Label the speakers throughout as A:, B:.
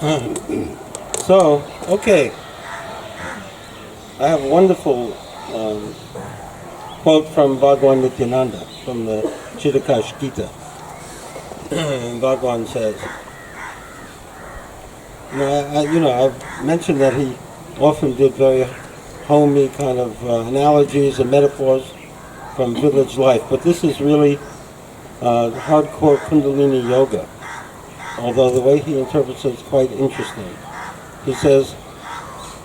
A: So, okay. I have a wonderful quote from Bhagavan Nityananda, from the Chittakash Gita. And Bhagavan says, I've mentioned that he often did very homey kind of analogies and metaphors from village life, but this is really hardcore Kundalini yoga, although the way he interprets it is quite interesting. He says,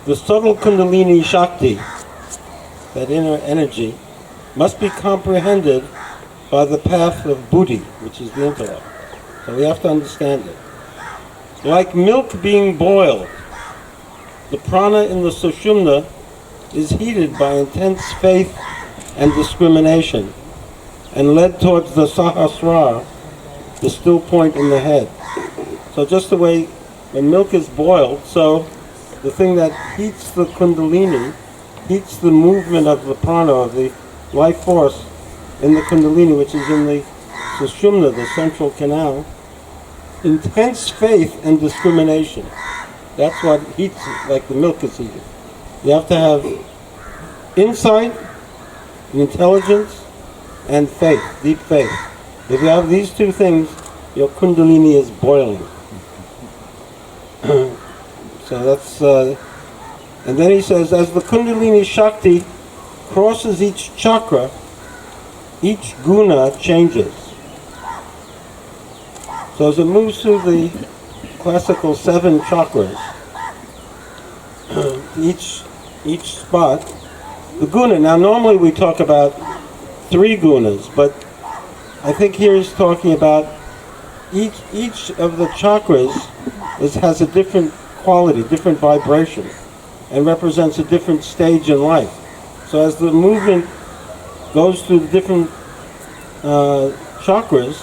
A: the subtle Kundalini Shakti, that inner energy, must be comprehended by the path of buddhi, which is the intellect. So we have to understand it. Like milk being boiled, the prana in the sushumna is heated by intense faith and discrimination and led towards the sahasrara, the still point in the head. So just the way when milk is boiled, so the thing that heats the kundalini, heats the movement of the prana, of the life force in the kundalini, which is in the sushumna, the central canal. Intense faith and discrimination. That's what heats it, like the milk is heated. You have to have insight, intelligence, and faith, deep faith. If you have these two things, your kundalini is boiling. So that's, and then he says, as the kundalini shakti crosses each chakra, each guna changes. So as it moves through the classical 7 chakras, each spot, the guna, now normally we talk about 3 gunas, but I think here he's talking about each of the chakras has a different quality, different vibration, and represents a different stage in life. So as the movement goes through the different chakras,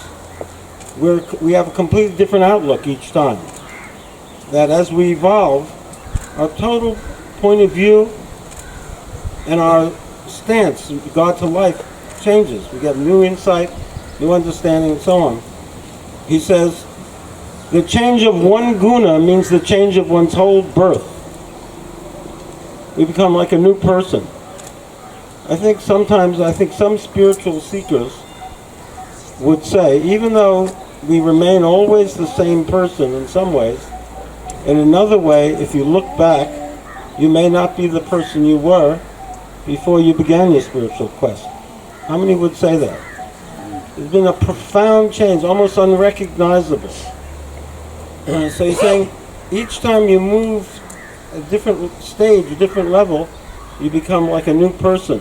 A: we have a completely different outlook each time. That as we evolve, our total point of view and our stance in regard to life changes. We get new insight, new understanding, and so on. He says, the change of one guna means the change of one's whole birth. We become like a new person. I think some spiritual seekers would say, even though we remain always the same person in some ways, in another way, if you look back, you may not be the person you were before you began your spiritual quest. How many would say that? There's been a profound change, almost unrecognizable. So he's saying, each time you move a different stage, a different level, you become like a new person.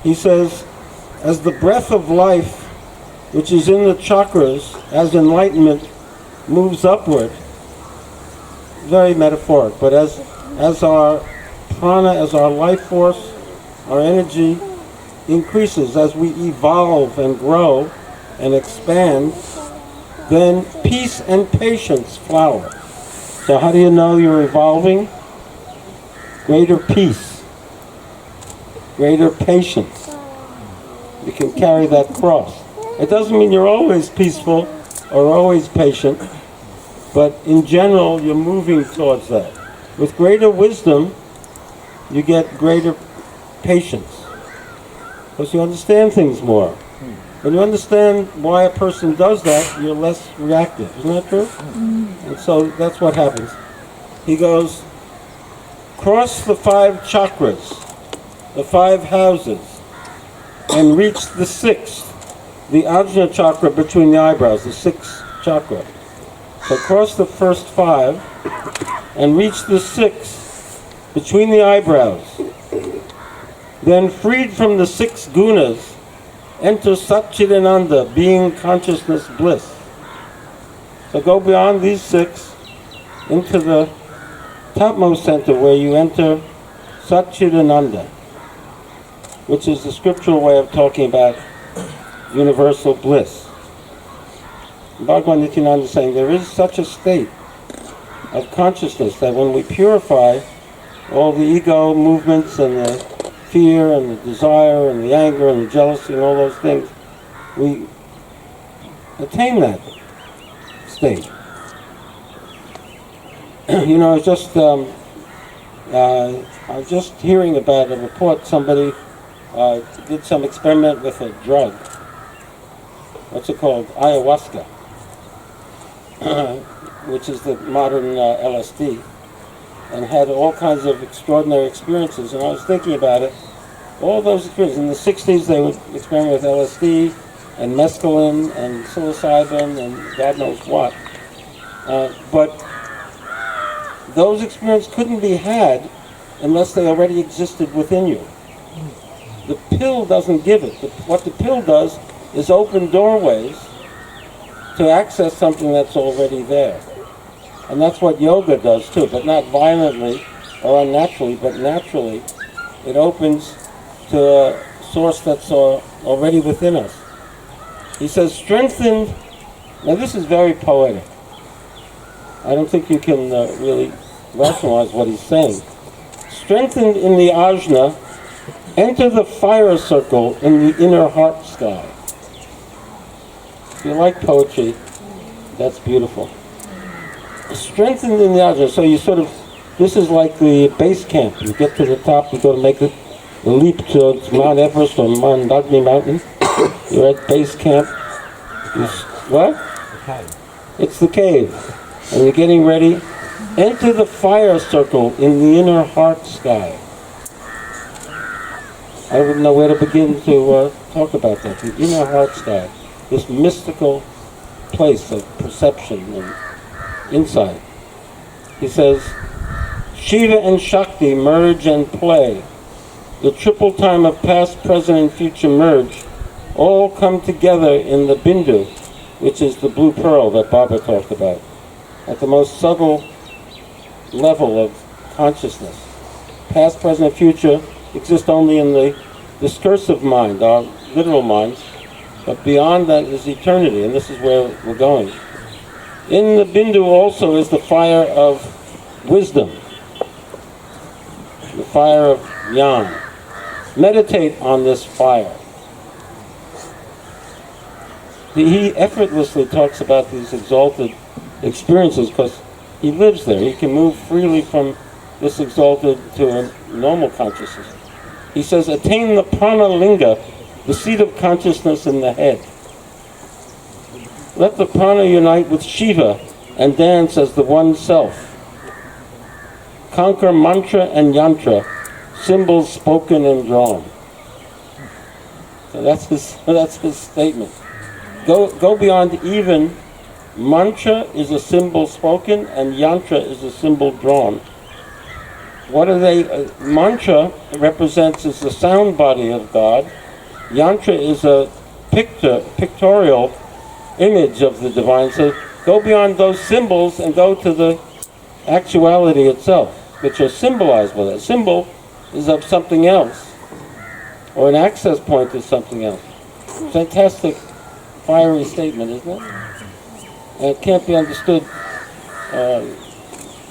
A: He says, as the breath of life, which is in the chakras, as enlightenment moves upward, very metaphoric, but as our prana, as our life force, our energy increases, as we evolve and grow and expand, then peace and patience flower. So how do you know you're evolving? Greater peace, greater patience. You can carry that cross. It doesn't mean you're always peaceful or always patient, but in general you're moving towards that. With greater wisdom, you get greater patience, because you understand things more. When you understand why a person does that, you're less reactive. Isn't that true? And so that's what happens. He goes, cross the 5 chakras, the 5 houses, and reach the 6th, the Arjuna chakra between the eyebrows, the 6th chakra. So cross the first 5 and reach the 6th between the eyebrows. Then freed from the 6 gunas, enter Satchidananda, being consciousness bliss. So go beyond these 6 into the topmost center where you enter Satchidananda, which is the scriptural way of talking about universal bliss. Bhagavan Nityananda is saying there is such a state of consciousness that when we purify all the ego movements and the fear and the desire and the anger and the jealousy and all those things, we attain that state. You know, I was just hearing about a report. Somebody did some experiment with a drug. What's it called? Ayahuasca, which is the modern LSD, and had all kinds of extraordinary experiences. And I was thinking about it. All those experiences. In the 60s, they would experiment with LSD and mescaline and psilocybin and God knows what. But those experiences couldn't be had unless they already existed within you. The pill doesn't give it. What the pill does is open doorways to access something that's already there. And that's what yoga does too, but not violently or unnaturally, but naturally. It opens to a source that's already within us. He says, strengthened, now this is very poetic. I don't think you can really rationalize what he's saying. Strengthened in the ajna, enter the fire circle in the inner heart sky. If you like poetry, that's beautiful. Strengthened in the ajna, so you sort of, this is like the base camp. You get to the top, you go to make the leap to Mount Everest or Mandagni Mountain. You're at base camp. What?
B: The cave.
A: It's the cave. And you're getting ready. Enter the fire circle in the inner heart sky. I wouldn't know where to begin to talk about that. The inner heart sky. This mystical place of perception and insight. He says, Shiva and Shakti merge and play. The triple time of past, present, and future merge. All come together in the bindu, which is the blue pearl that Baba talked about, at the most subtle level of consciousness. Past, present, and future exist only in the discursive mind, our literal minds, but beyond that is eternity, and this is where we're going. In the bindu also is the fire of wisdom, the fire of jnana. Meditate on this fire. He effortlessly talks about these exalted experiences because he lives there. He can move freely from this exalted to a normal consciousness. He says, attain the prana linga, the seat of consciousness in the head. Let the prana unite with Shiva and dance as the one self. Conquer mantra and yantra, symbols spoken and drawn. So that's his statement. Go beyond even. Mantra is a symbol spoken and yantra is a symbol drawn. What are they? Mantra represents is the sound body of God. Yantra is a pictorial image of the divine. So go beyond those symbols and go to the actuality itself, which are symbolized with it. Symbol is of something else, or an access point to something else. Fantastic, fiery statement, isn't it? And it can't be understood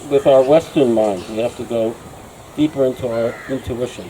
A: with our Western minds. We have to go deeper into our intuition.